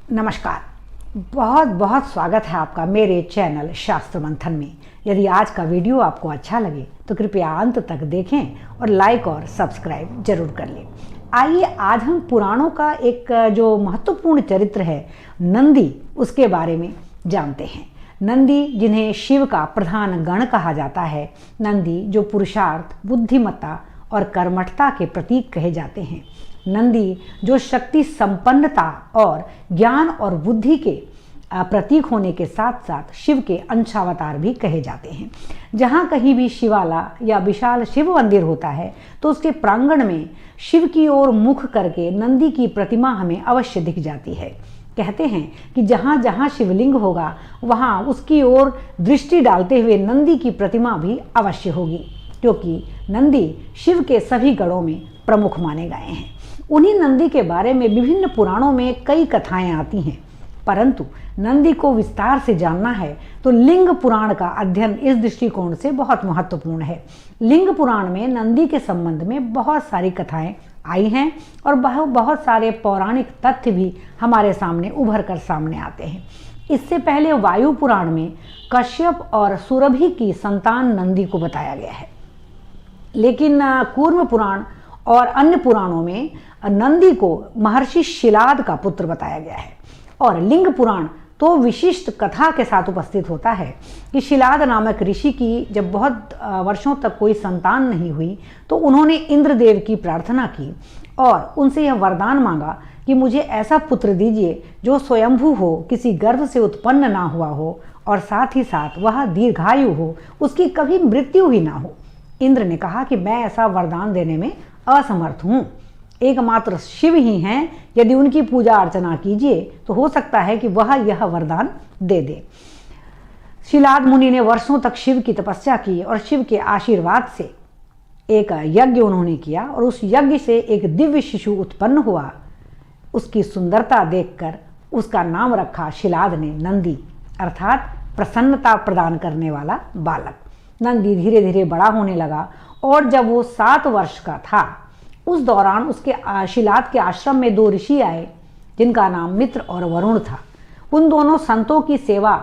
नमस्कार। बहुत बहुत स्वागत है आपका मेरे चैनल शास्त्र मंथन में। यदि आज का वीडियो आपको अच्छा लगे तो कृपया अंत तक देखें और लाइक और सब्सक्राइब जरूर कर लें। आइए आज हम पुराणों का एक जो महत्वपूर्ण चरित्र है नंदी, उसके बारे में जानते हैं। नंदी, जिन्हें शिव का प्रधान गण कहा जाता है, नंदी जो पुरुषार्थ, बुद्धिमत्ता और कर्मठता के प्रतीक कहे जाते हैं, नंदी जो शक्ति संपन्नता और ज्ञान और बुद्धि के प्रतीक होने के साथ साथ शिव के अंशावतार भी कहे जाते हैं। जहाँ कहीं भी शिवाला या विशाल शिव मंदिर होता है तो उसके प्रांगण में शिव की ओर मुख करके नंदी की प्रतिमा हमें अवश्य दिख जाती है। कहते हैं कि जहाँ जहाँ शिवलिंग होगा वहाँ उसकी ओर दृष्टि डालते हुए नंदी की प्रतिमा भी अवश्य होगी, क्योंकि नंदी शिव के सभी गणों में प्रमुख माने गए हैं। उन्हीं नंदी के बारे में विभिन्न पुराणों में कई कथाएं आती हैं, परंतु नंदी को विस्तार से जानना है तो लिंग पुराण का अध्ययन इस दृष्टिकोण से बहुत महत्वपूर्ण है। लिंग पुराण में नंदी के संबंध में बहुत सारी कथाएं आई हैं और बहुत सारे पौराणिक तथ्य भी हमारे सामने उभर कर सामने आते हैं। इससे पहले वायु पुराण में कश्यप और सुरभि की संतान नंदी को बताया गया है, लेकिन कूर्म पुराण और अन्य पुराणों में नंदी को महर्षि शिलाद का पुत्र बताया गया है। और लिंग पुराण तो विशिष्ट कथा के साथ उपस्थित होता है कि शिलाद नामक ऋषि की जब बहुत वर्षों तक कोई संतान नहीं हुई तो उन्होंने इंद्रदेव की प्रार्थना की और उनसे यह वरदान मांगा कि मुझे ऐसा पुत्र दीजिए जो स्वयंभू हो, किसी गर्भ से उत्पन्न ना हुआ हो और साथ ही साथ वह दीर्घायु हो, उसकी कभी मृत्यु ही ना हो। इंद्र ने कहा कि मैं ऐसा वरदान देने में असमर्थ हूँ, एकमात्र शिव ही हैं, यदि उनकी पूजा अर्चना कीजिए तो हो सकता है कि वह यह वरदान दे दे। शिलाद मुनि ने वर्षों तक शिव की तपस्या की और शिव के आशीर्वाद से एक यज्ञ उन्होंने किया और उस यज्ञ से एक दिव्य शिशु उत्पन्न हुआ। उसकी सुंदरता देखकर उसका नाम रखा शिलाद ने नंदी, अर्थात प्रसन्नता प्रदान करने वाला बालक। नंदी धीरे धीरे बड़ा होने लगा और जब वो 7 वर्ष का था उस दौरान उसके शिलाद के आश्रम में 2 ऋषि आए जिनका नाम मित्र और वरुण था। उन दोनों संतों की सेवा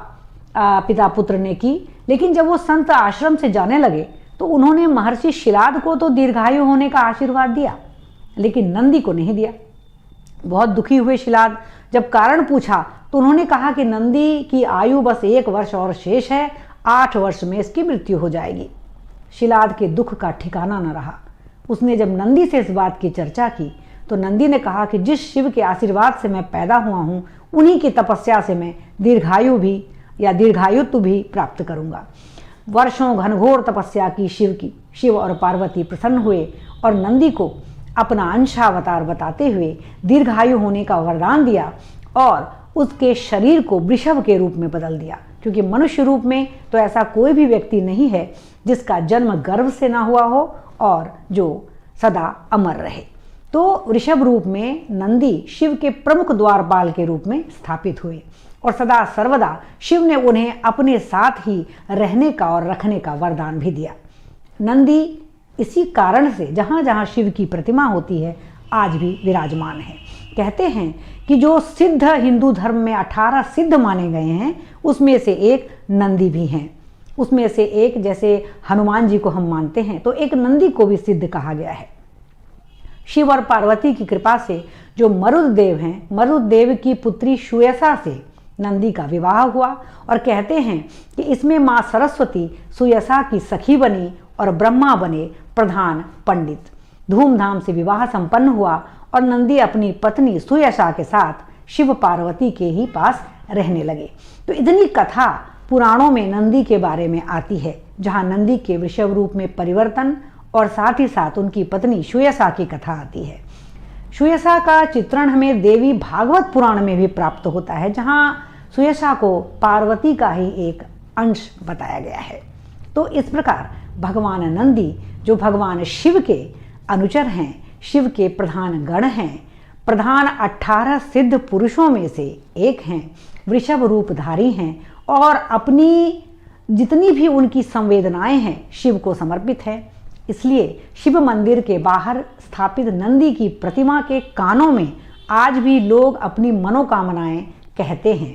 पिता पुत्र ने की, लेकिन जब वो संत आश्रम से जाने लगे तो उन्होंने महर्षि शिलाद को तो दीर्घायु होने का आशीर्वाद दिया, लेकिन नंदी को नहीं दिया। बहुत दुखी हुए शिलाद जब कारण पूछा तो उन्होंने कहा कि नंदी की आयु बस 1 वर्ष और शेष है, 8 वर्ष में इसकी मृत्यु हो जाएगी। शिलाद के दुख का ठिकाना न रहा। उसने जब नंदी से इस बात की चर्चा की तो नंदी ने कहा कि जिस शिव के आशीर्वाद से मैं पैदा हुआ हूँ उन्हीं की तपस्या से मैं दीर्घायुत्व भी प्राप्त करूँगा। वर्षों घनघोर तपस्या की शिव और पार्वती प्रसन्न हुए और नंदी को अपना अंशावतार बताते हुए दीर्घायु होने का वरदान दिया और उसके शरीर को वृषभ के रूप में बदल दिया, क्योंकि मनुष्य रूप में तो ऐसा कोई भी व्यक्ति नहीं है जिसका जन्म गर्भ से ना हुआ हो और जो सदा अमर रहे। तो वृषभ रूप में नंदी शिव के प्रमुख द्वारपाल के रूप में स्थापित हुए और सदा सर्वदा शिव ने उन्हें अपने साथ ही रहने का और रखने का वरदान भी दिया। नंदी इसी कारण से जहाँ जहाँ शिव की प्रतिमा होती है आज भी विराजमान है। कहते हैं कि जो सिद्ध हिंदू धर्म में 18 सिद्ध माने गए हैं उसमें से एक नंदी भी हैं। उसमें से एक, जैसे हनुमान जी को हम मानते हैं, तो एक नंदी को भी सिद्ध कहा गया है। शिव और पार्वती की कृपा से जो मरुददेव हैं, मरुददेव की पुत्री सुयसा से नंदी का विवाह हुआ और कहते हैं कि इसमें माँ सरस्वती सुयसा की सखी बनी और ब्रह्मा बने प्रधान पंडित। धूमधाम से विवाह संपन्न हुआ और नंदी अपनी पत्नी सुयसा के साथ शिव पार्वती के ही पास रहने लगे। तो इतनी कथा पुराणों में नंदी के बारे में आती है, जहाँ नंदी के वृषभ रूप में परिवर्तन और साथ ही साथ उनकी पत्नी सुयसा की कथा आती है। सुयसा का चित्रण हमें देवी भागवत पुराण में भी प्राप्त होता है, जहाँ सुयसा को पार्वती का ही एक अंश बताया गया है। तो इस प्रकार भगवान नंदी, जो भगवान शिव के अनुचर हैं, शिव के प्रधान गण हैं, प्रधान 18 सिद्ध पुरुषों में से एक हैं, वृषभ रूपधारी हैं और अपनी जितनी भी उनकी संवेदनाएं हैं शिव को समर्पित है। इसलिए शिव मंदिर के बाहर स्थापित नंदी की प्रतिमा के कानों में आज भी लोग अपनी मनोकामनाएं कहते हैं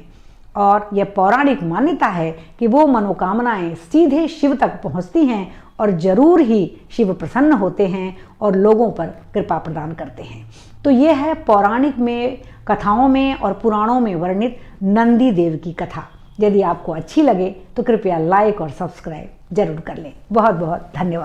और यह पौराणिक मान्यता है कि वो मनोकामनाएं सीधे शिव तक पहुंचती हैं और जरूर ही शिव प्रसन्न होते हैं और लोगों पर कृपा प्रदान करते हैं। तो ये है पौराणिक में, कथाओं में और पुराणों में वर्णित नंदी देव की कथा। यदि आपको अच्छी लगे तो कृपया लाइक और सब्सक्राइब जरूर कर लें। बहुत बहुत धन्यवाद।